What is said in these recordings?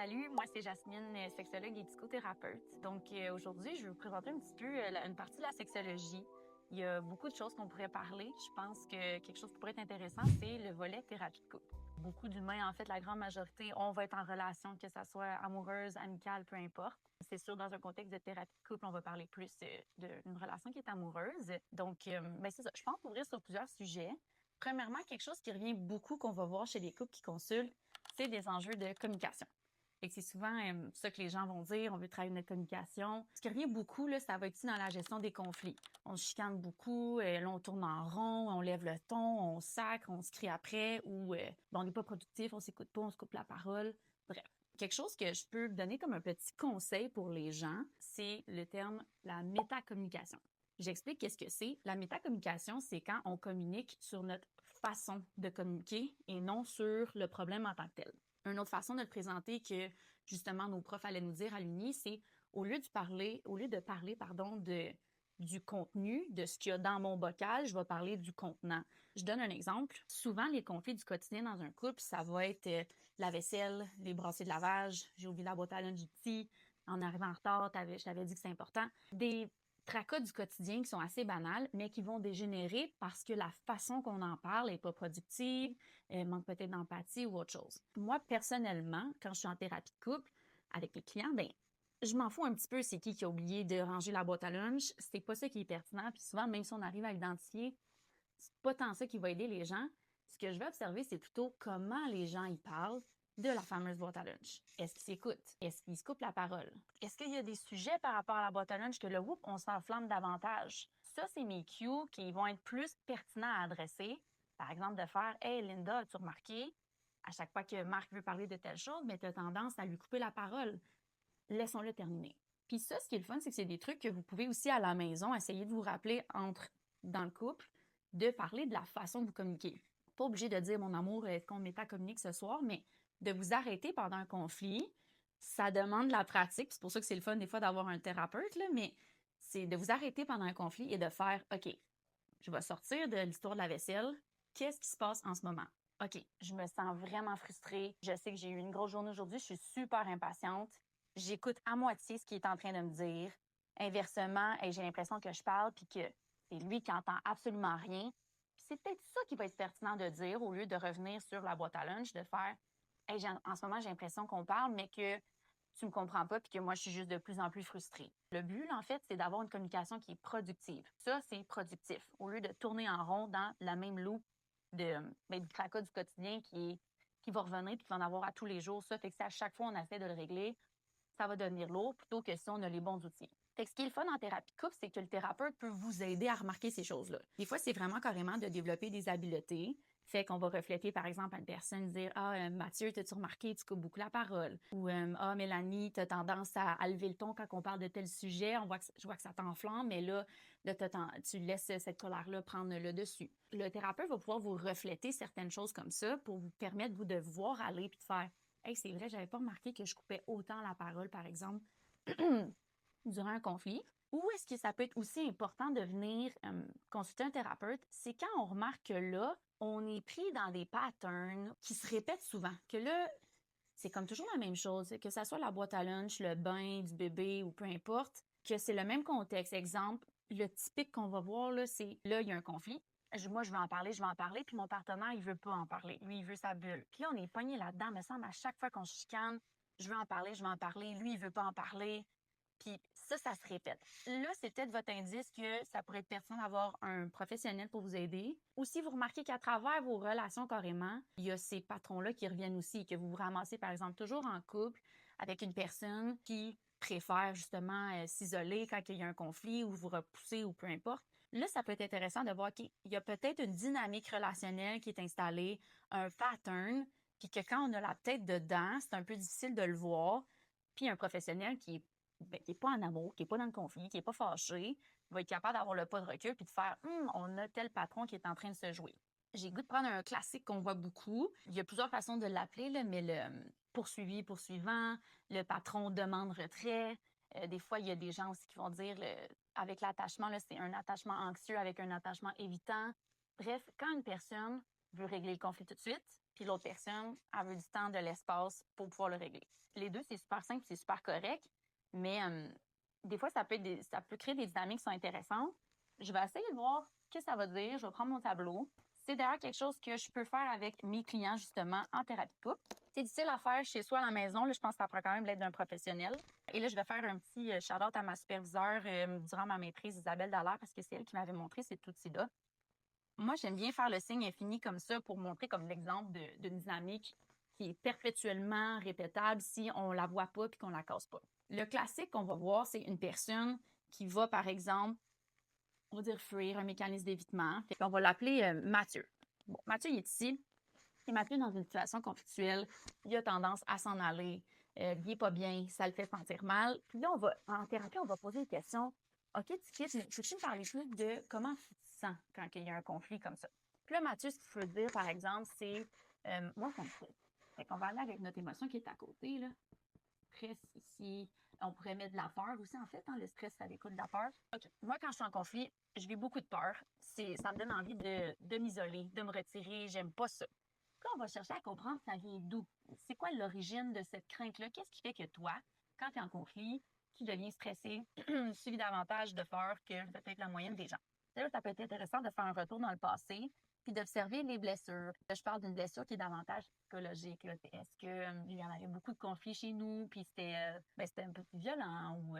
Salut, moi c'est Jasmine, sexologue et psychothérapeute. Donc aujourd'hui, je vais vous présenter un petit peu une partie de la sexologie. Il y a beaucoup de choses qu'on pourrait parler. Je pense que quelque chose qui pourrait être intéressant, c'est le volet thérapie de couple. Beaucoup d'humains, en fait, la grande majorité, on va être en relation, que ça soit amoureuse, amicale, peu importe. C'est sûr, dans un contexte de thérapie de couple, on va parler plus d'une relation qui est amoureuse. Donc, c'est ça. Je pense ouvrir sur plusieurs sujets. Premièrement, quelque chose qui revient beaucoup qu'on va voir chez les couples qui consultent, c'est des enjeux de communication. Et c'est souvent ça que les gens vont dire, on veut travailler notre communication. Ce qui revient beaucoup, là, ça va être dans la gestion des conflits. On se chicane beaucoup, là, on tourne en rond, on lève le ton, on sacre, on se crie après, ou on n'est pas productif, on s'écoute pas, on se coupe la parole. Bref. Quelque chose que je peux donner comme un petit conseil pour les gens, c'est le terme la métacommunication. J'explique qu'est-ce que c'est. La métacommunication, c'est quand on communique sur notre façon de communiquer et non sur le problème en tant que tel. Une autre façon de le présenter que justement nos profs allaient nous dire à l'Uni, c'est au lieu de parler du contenu, de ce qu'il y a dans mon bocal, je vais parler du contenant. Je donne un exemple. Souvent, les conflits du quotidien dans un couple, ça va être la vaisselle, les brassées de lavage, j'ai oublié la boîte à lunch du petit, en arrivant en retard, je t'avais dit que c'est important. Des tracas du quotidien qui sont assez banals, mais qui vont dégénérer parce que la façon qu'on en parle n'est pas productive, manque peut-être d'empathie ou autre chose. Moi, personnellement, quand je suis en thérapie de couple avec mes clients, je m'en fous un petit peu c'est qui a oublié de ranger la boîte à lunch. C'est pas ça qui est pertinent. Puis souvent, même si on arrive à identifier, c'est pas tant ça qui va aider les gens. Ce que je vais observer, c'est plutôt comment les gens y parlent de la fameuse boîte à lunch. Est-ce qu'ils s'écoutent? Est-ce qu'ils se coupent la parole? Est-ce qu'il y a des sujets par rapport à la boîte à lunch que là, on s'enflamme davantage? Ça, c'est mes cues qui vont être plus pertinents à adresser. Par exemple, de faire « Hey Linda, as-tu remarqué? À chaque fois que Marc veut parler de telle chose, mais tu as tendance à lui couper la parole. Laissons-le terminer. » Puis ça, ce qui est le fun, c'est que c'est des trucs que vous pouvez aussi à la maison essayer de vous rappeler dans le couple, de parler de la façon que vous communiquez. Pas obligé de dire « Mon amour, est-ce qu'on métacommunique ce soir? » Mais de vous arrêter pendant un conflit, ça demande de la pratique. C'est pour ça que c'est le fun des fois d'avoir un thérapeute, là, mais c'est de vous arrêter pendant un conflit et de faire « OK, je vais sortir de l'histoire de la vaisselle. Qu'est-ce qui se passe en ce moment? OK, je me sens vraiment frustrée. Je sais que j'ai eu une grosse journée aujourd'hui. Je suis super impatiente. J'écoute à moitié ce qu'il est en train de me dire. Inversement, j'ai l'impression que je parle puis que c'est lui qui entend absolument rien. Puis c'est peut-être ça qui va être pertinent de dire au lieu de revenir sur la boîte à lunch, de faire en ce moment, j'ai l'impression qu'on parle, mais que tu me comprends pas puis que moi, je suis juste de plus en plus frustrée. Le but, là, en fait, c'est d'avoir une communication qui est productive. Ça, c'est productif. Au lieu de tourner en rond dans la même loupe du tracas du quotidien qui va revenir puis qui va en avoir à tous les jours. Ça fait que si à chaque fois on essaie de le régler, ça va devenir lourd plutôt que si on a les bons outils. Fait que ce qui est le fun en thérapie de couple, c'est que le thérapeute peut vous aider à remarquer ces choses-là. Des fois, c'est vraiment carrément de développer des habiletés. Fait qu'on va refléter, par exemple, à une personne, dire « Ah, Mathieu, t'as-tu remarqué, tu coupes beaucoup la parole. » Ou « Ah, Mélanie, t'as tendance à lever le ton quand on parle de tel sujet. Je vois que ça t'enflamme, mais là tu laisses cette colère-là prendre le dessus. » Le thérapeute va pouvoir vous refléter certaines choses comme ça pour vous permettre, vous, de voir aller puis de faire « Hey, c'est vrai, j'avais pas remarqué que je coupais autant la parole, par exemple. » durant un conflit. Ou est-ce que ça peut être aussi important de venir consulter un thérapeute? C'est quand on remarque que là, on est pris dans des patterns qui se répètent souvent. Que là, c'est comme toujours la même chose, que ça soit la boîte à lunch, le bain du bébé ou peu importe, que c'est le même contexte. Exemple, le typique qu'on va voir, là, c'est là, il y a un conflit. Moi, je vais en parler, puis mon partenaire, il veut pas en parler. Lui, il veut sa bulle. Puis là, on est pogné là-dedans, me semble, à chaque fois qu'on se chicane, je veux en parler, je veux en parler. Lui, il veut pas en parler. Puis ça se répète. Là, c'est peut-être votre indice que ça pourrait être pertinent d'avoir un professionnel pour vous aider. Ou si vous remarquez qu'à travers vos relations carrément, il y a ces patrons-là qui reviennent aussi et que vous vous ramassez, par exemple, toujours en couple avec une personne qui préfère justement s'isoler quand il y a un conflit ou vous repousser ou peu importe. Là, ça peut être intéressant de voir qu'il y a peut-être une dynamique relationnelle qui est installée, un pattern, puis que quand on a la tête dedans, c'est un peu difficile de le voir. Puis un professionnel qui est pas en amour, qui n'est pas dans le conflit, qui n'est pas fâché, va être capable d'avoir le pas de recul puis de faire on a tel patron qui est en train de se jouer. J'ai le goût de prendre un classique qu'on voit beaucoup. Il y a plusieurs façons de l'appeler, là, mais le poursuivi, poursuivant, le patron demande retrait. Des fois, il y a des gens aussi qui vont dire avec l'attachement, là, c'est un attachement anxieux avec un attachement évitant. Bref, quand une personne veut régler le conflit tout de suite, puis l'autre personne, elle veut du temps, de l'espace pour pouvoir le régler. Les deux, c'est super simple, c'est super correct, mais des fois, ça peut créer des dynamiques qui sont intéressantes. Je vais essayer de voir ce que ça va dire. Je vais prendre mon tableau. C'est d'ailleurs quelque chose que je peux faire avec mes clients, justement, en thérapie de couple. C'est difficile à faire chez soi à la maison. Là, je pense que ça prend quand même l'aide d'un professionnel. Et là, je vais faire un petit shout-out à ma superviseure durant ma maîtrise, Isabelle Dallaire, parce que c'est elle qui m'avait montré cet outil-là. Moi, j'aime bien faire le signe infini comme ça pour montrer comme l'exemple d'une dynamique qui est perpétuellement répétable si on la voit pas puis qu'on la casse pas. Le classique qu'on va voir, c'est une personne qui va, par exemple, on va dire fuir, un mécanisme d'évitement. On va l'appeler Mathieu. Bon, Mathieu, il est ici. Et Mathieu, dans une situation conflictuelle, il a tendance à s'en aller. Il n'est pas bien, ça le fait sentir mal. Puis là, en thérapie, on va poser des questions. OK, tu quittes, mais peux-tu me parler plus de comment tu te sens quand il y a un conflit comme ça? Puis là, Mathieu, ce qu'il faut dire, par exemple, c'est moi, ça me stresse. Fait qu'on va aller avec notre émotion qui est à côté, là. Stress ici. On pourrait mettre de la peur aussi, en fait. Hein, le stress, ça découle de la peur. OK. Moi, quand je suis en conflit, je vis beaucoup de peur. Ça me donne envie de m'isoler, de me retirer. J'aime pas ça. Là, on va chercher à comprendre ça vient d'où. C'est quoi l'origine de cette crainte-là? Qu'est-ce qui fait que toi, quand tu es en conflit, tu deviens stressé, suivi davantage de peur que peut-être la moyenne des gens? Là, ça peut être intéressant de faire un retour dans le passé puis d'observer les blessures. Je parle d'une blessure qui est davantage psychologique. Là. Est-ce qu'il y en avait beaucoup de conflits chez nous, puis c'était un peu plus violent, ou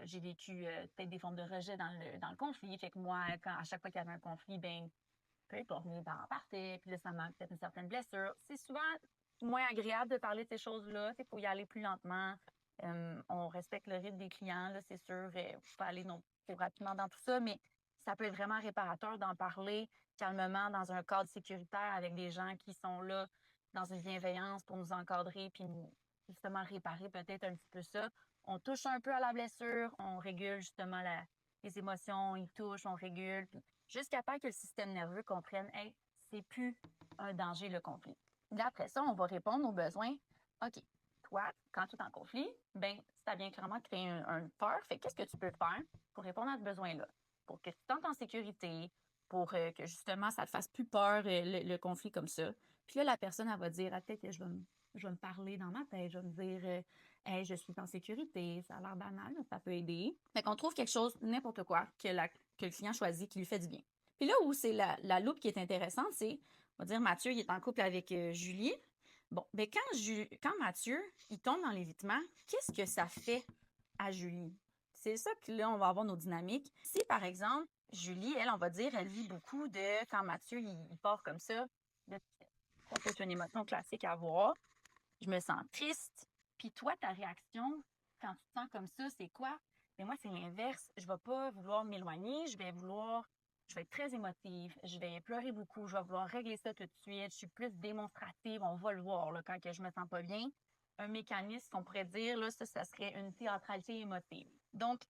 j'ai vécu peut-être des formes de rejet dans le conflit. Fait que moi, à chaque fois qu'il y avait un conflit, ben peu importe, mes parents partaient, puis là, ça m'a peut-être une certaine blessure. C'est souvent moins agréable de parler de ces choses-là. Il faut y aller plus lentement. On respecte le rythme des clients, là, c'est sûr. Il ne faut pas aller non plus rapidement dans tout ça, mais ça peut être vraiment réparateur d'en parler calmement dans un cadre sécuritaire avec des gens qui sont là dans une bienveillance pour nous encadrer puis nous, justement, réparer peut-être un petit peu ça. On touche un peu à la blessure, on régule justement les émotions, on y touche, on régule. Puis jusqu'à temps que le système nerveux comprenne, hey, c'est plus un danger le conflit. Là, après ça, on va répondre aux besoins. OK, toi, quand tu es en conflit, ben, ça vient clairement créer un peur. Fait qu'est-ce que tu peux faire pour répondre à ce besoin-là? Pour que tu te sentes en sécurité, pour que justement, ça te fasse plus peur, le conflit comme ça. Puis là, la personne, elle va dire, ah, peut-être que je vais me parler dans ma tête, je vais me dire, hey, je suis en sécurité, ça a l'air banal, ça peut aider. Fait qu'on trouve quelque chose, n'importe quoi, que le client choisit qui lui fait du bien. Puis là où c'est la loupe qui est intéressante, c'est, on va dire, Mathieu, il est en couple avec Julie. Bon, ben quand Mathieu, il tombe dans l'évitement, qu'est-ce que ça fait à Julie? C'est ça que là, on va avoir nos dynamiques. Si, par exemple, Julie, elle, on va dire, elle vit beaucoup de quand Mathieu, il part comme ça, ça peut être une émotion classique à avoir. Je me sens triste. Puis toi, ta réaction, quand tu te sens comme ça, c'est quoi? Mais moi, c'est l'inverse. Je vais pas vouloir m'éloigner, je vais être très émotive, je vais pleurer beaucoup, je vais vouloir régler ça tout de suite, je suis plus démonstrative, on va le voir là, quand que je me sens pas bien. Un mécanisme qu'on pourrait dire, là, ça serait une théâtralité émotive. Donc,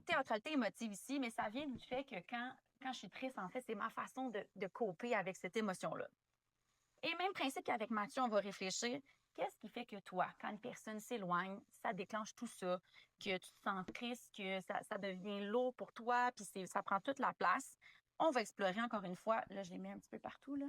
théâtralité émotive ici, mais ça vient du fait que quand je suis triste, en fait, c'est ma façon de coper avec cette émotion-là. Et même principe qu'avec Mathieu, on va réfléchir, qu'est-ce qui fait que toi, quand une personne s'éloigne, ça déclenche tout ça, que tu te sens triste, que ça devient lourd pour toi, puis ça prend toute la place. On va explorer encore une fois, là, je les mets un petit peu partout, là.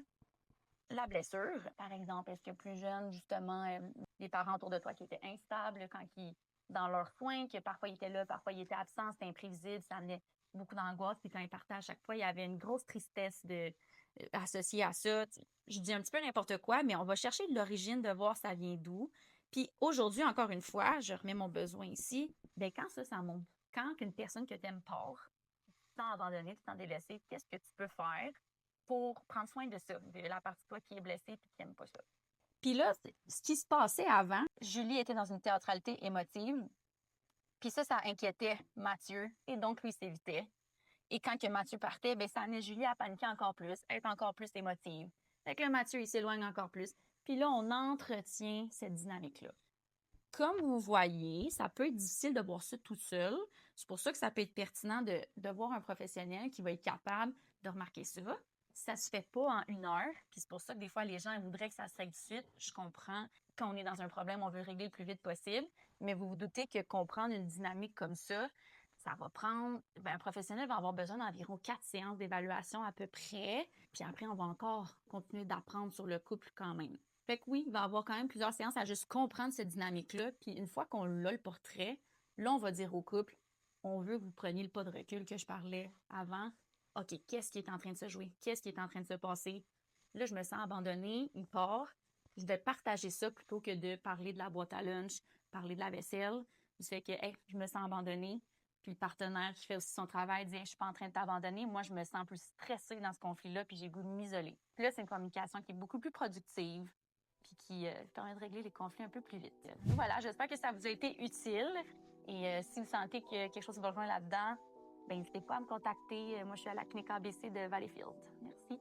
La blessure, par exemple, est-ce que plus jeune, justement, les parents autour de toi qui étaient instables quand ils, dans leurs soins, que parfois ils étaient là, parfois ils étaient absents, c'était imprévisible, ça amenait beaucoup d'angoisse, puis quand ils partaient à chaque fois, il y avait une grosse tristesse associée à ça. Je dis un petit peu n'importe quoi, mais on va chercher l'origine de voir ça vient d'où. Puis aujourd'hui, encore une fois, je remets mon besoin ici, bien quand ça monte, quand une personne que tu aimes part, tu te sens abandonné, tu te sens délaissé, qu'est-ce que tu peux faire pour prendre soin de ça, de la partie de toi qui est blessée et qui n'aime pas ça. Puis là, ce qui se passait avant, Julie était dans une théâtralité émotive, puis ça inquiétait Mathieu, et donc lui s'évitait. Et quand que Mathieu partait, ben ça amenait Julie à paniquer encore plus, être encore plus émotive. Fait que là, Mathieu, il s'éloigne encore plus. Puis là, on entretient cette dynamique-là. Comme vous voyez, ça peut être difficile de voir ça tout seul. C'est pour ça que ça peut être pertinent de voir un professionnel qui va être capable de remarquer ça. Ça se fait pas en 1 heure, puis c'est pour ça que des fois, les gens voudraient que ça se règle tout de suite. Je comprends. Quand on est dans un problème, on veut régler le plus vite possible, mais vous vous doutez que comprendre une dynamique comme ça, Ça va prendre, un professionnel va avoir besoin d'environ 4 séances d'évaluation à peu près. Puis après, on va encore continuer d'apprendre sur le couple quand même. Fait que oui, il va y avoir quand même plusieurs séances à juste comprendre cette dynamique-là. Puis une fois qu'on a le portrait, là, on va dire au couple, on veut que vous preniez le pas de recul que je parlais avant. OK, qu'est-ce qui est en train de se jouer? Qu'est-ce qui est en train de se passer? Là, je me sens abandonnée, il part. Je vais partager ça plutôt que de parler de la boîte à lunch, parler de la vaisselle. Du fait que, hey, je me sens abandonnée. Puis le partenaire qui fait aussi son travail dit hey, « je suis pas en train de t'abandonner, moi je me sens plus stressée dans ce conflit-là, puis j'ai le goût de m'isoler. » Puis là, c'est une communication qui est beaucoup plus productive, puis qui permet de régler les conflits un peu plus vite. Donc voilà, j'espère que ça vous a été utile. Et si vous sentez que quelque chose va rejoindre là-dedans, n'hésitez pas à me contacter. Moi, je suis à la clinique ABC de Valleyfield. Merci.